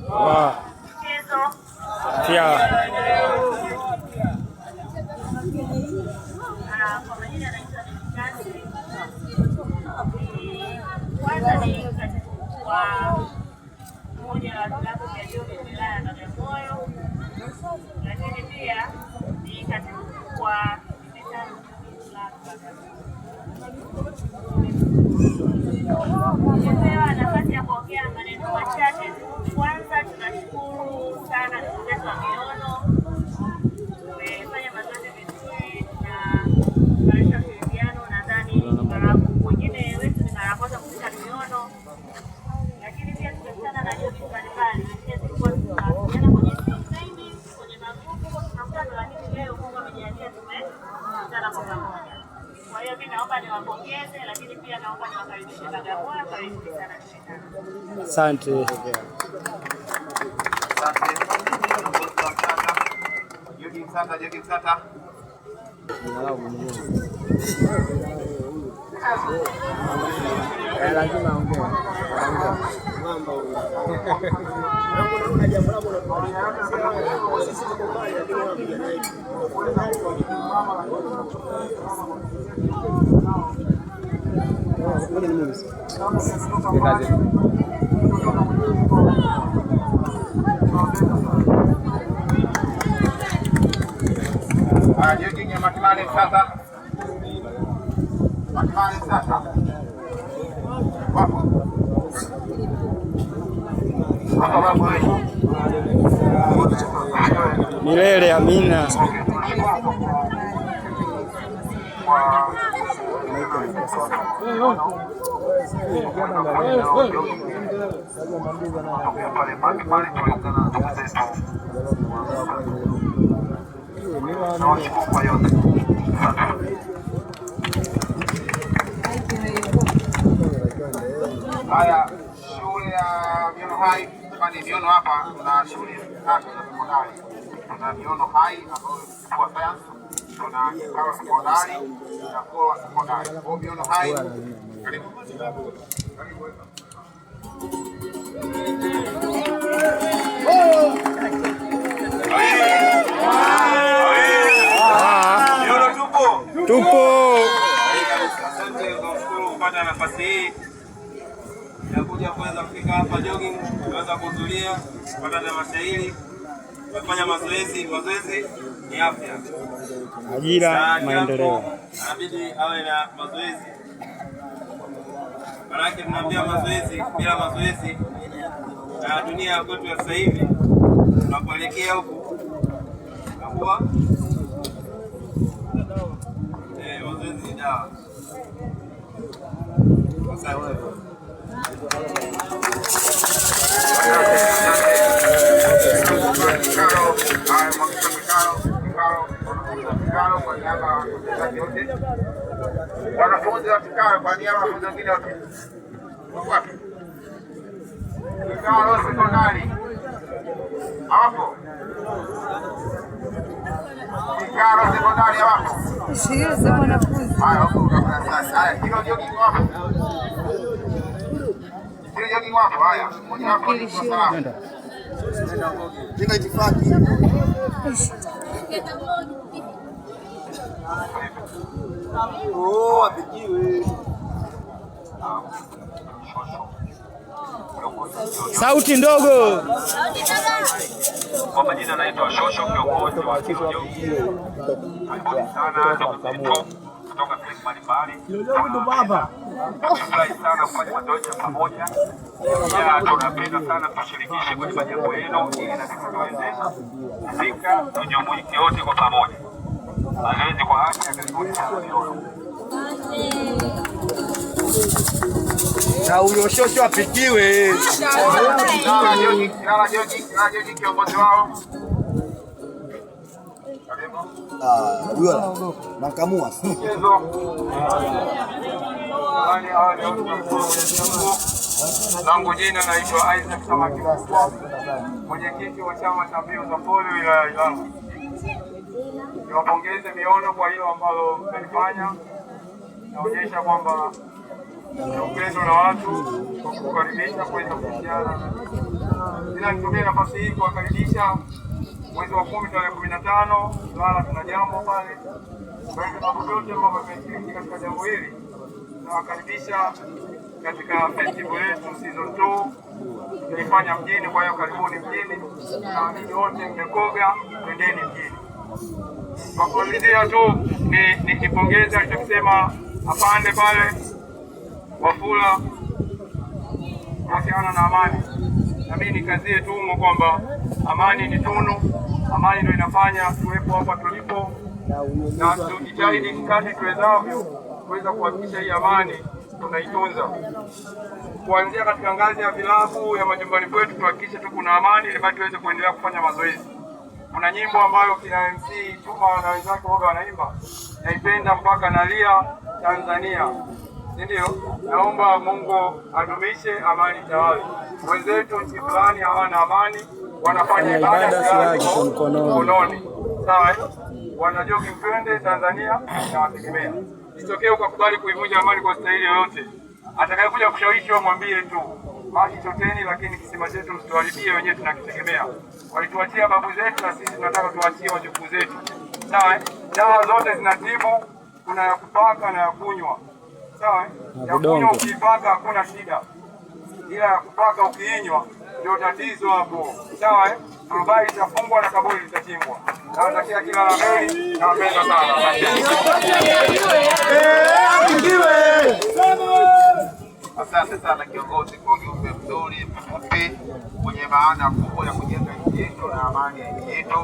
wa afya. Lakini pia ni katibu kwa nimepewa nafasi ya kuongea maneno machache. Kwanza tunashukuru sana ndugu zetu wa Miono, tumefanya mazoezi vizuri na kuboresha ushirikiano. Nadhani wengine wetu ni mara ya kwanza kufika Miono, lakini pia tumekutana na jamii mbalimbali. Tulikuwa tunawasiliana kwenye magrupu, tunakutana, lakini leo Mungu amejalia tumekutana kwa pamoja. Kwa hiyo mimi naomba niwapongeze, lakini pia naomba niwakaribishe Bagamoyo. Karibuni sana. Asante. Milele amina. Haya, shule ya Miono Hai, kwani Miono hapa kuna shule tatu za sekondari. Kuna Miono Hai ambayo ni kwa sayansi, kuna Kikawa sekondari na kwa sekondari. Kwa Miono Hai, karibu. Miono tupo. Tupo. Asante kwa kupata nafasi hii ya kuja kuweza kufika hapa jogging, kuweza kuhudhuria, kupata tamasha hili, kufanya mazoezi. Mazoezi ni afya, ajira, maendeleo. Inabidi awe na mazoezi. Maanake tunaambia mazoezi, bila mazoezi na dunia ya kwetu ya sasa hivi tunapoelekea huku nakuwa mazoezi ni dawa. Wanafunzi wa Kikawa kwa niaba ya wanafunzi wengine wote. Kikawa sekondari. Hapo. Kikawa sekondari hapo. Shule za wanafunzi. Haya, kilo jogging wapo. Kilo jogging wapo, haya. Mmoja wapo ni salama. Nina itifaki. Oh, apikiwe. Sauti ndogo. Kwa majina naitwa Shosho, kiongozi wa Kilo Jogging. Karibuni sana kutoka sehemu mbalimbali. Tunafurahi sana kufanya mazoezi pamoja. Pia tunapenda sana kushirikisha kwenye majambo yenu ili na sisi tuweze kufika tujumuike wote kwa pamoja. Mazoezi kwa afya. Karibuni sana. Na huyo Shosho apikiwe. Jogging kiongozi wao. Huyo nakamua. Langu jina naitwa Isaac Samaki Mkubwa, mwenyekiti wa chama cha mbio za pole wilaya ya Ilala. Niwapongeze Miono kwa hilo ambalo mmelifanya. Naonyesha kwamba ni upendo na watu kwa kukaribisha kuweza kushirikiana Ila nitumie nafasi hii kuwakaribisha mwezi wa 10 tarehe 15 Ilala tuna jambo pale. Kwa hiyo mambo yote ambayo yameshiriki katika jambo hili nawakaribisha katika festival yetu season 2 tunaifanya mjini. Kwa hiyo karibuni mjini na ninyi wote mmekoga, twendeni mjini. Kwa kumalizia tu nipongeze alichokisema afande pale Wafula kuhusiana na amani. Na mimi nikazie tu kwamba amani ni tunu, amani ndio inafanya tuwepo hapa tulipo, na tujitahidi kadri tuwezavyo kuweza kuhakikisha hii amani tunaitunza, kuanzia katika ngazi ya vilabu ya majumbani kwetu, tuhakikishe tu kuna amani ili bado tuweze kuendelea kufanya mazoezi. Kuna nyimbo ambayo kina MC Chuma na wenzake woga wanaimba, naipenda mpaka nalia Tanzania, ndio naomba Mungu adumishe amani tawala. Wenzetu nchi fulani hawana amani, wanafanya ibada mkononi, sawa, wanajogi mpende Tanzania na wategemea. Isitokee ukakubali kuivunja amani kwa staili yoyote. Atakayekuja kushawishi mwambie tu maji choteni, lakini kisima chetu msituharibie, wenyewe tunakitegemea. Walituachia babu zetu na sisi tunataka tuachie wajukuu zetu, sawa. Dawa zote zinatibu, kuna ya kupaka na ya kunywa, sawa. Ya kunywa ukipaka hakuna shida, ila ya kupaka ukiinywa ndio tatizo hapo, sawa. Turubai itafungwa na kaburi litachimbwa. Nawatakia kila la heri, nawapenda sana. Asante sana kiongozi kwa ujumbe mzuri mfupi mwenye maana kubwa ya kujenga nchi yetu na amani ya nchi yetu.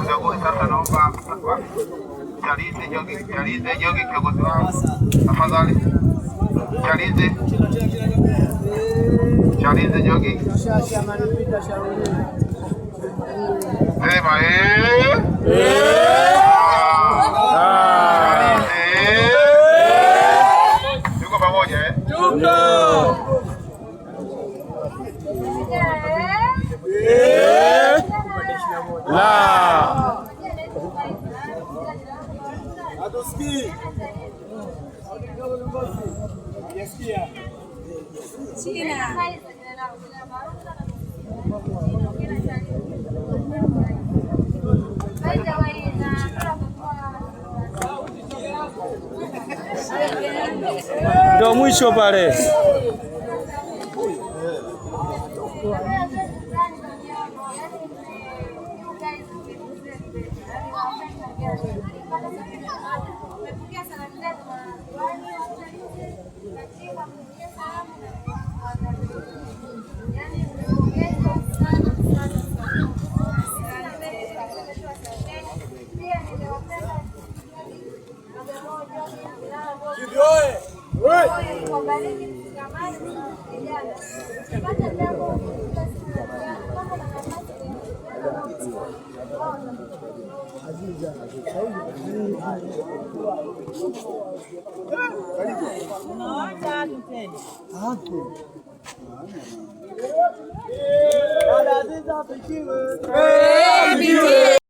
Kiongozi, sasa naomba Chalize Jogi kiongozi wangu, tafadhali. Chalize Jogi. Sema Tuko pamoja ndio mwisho pale.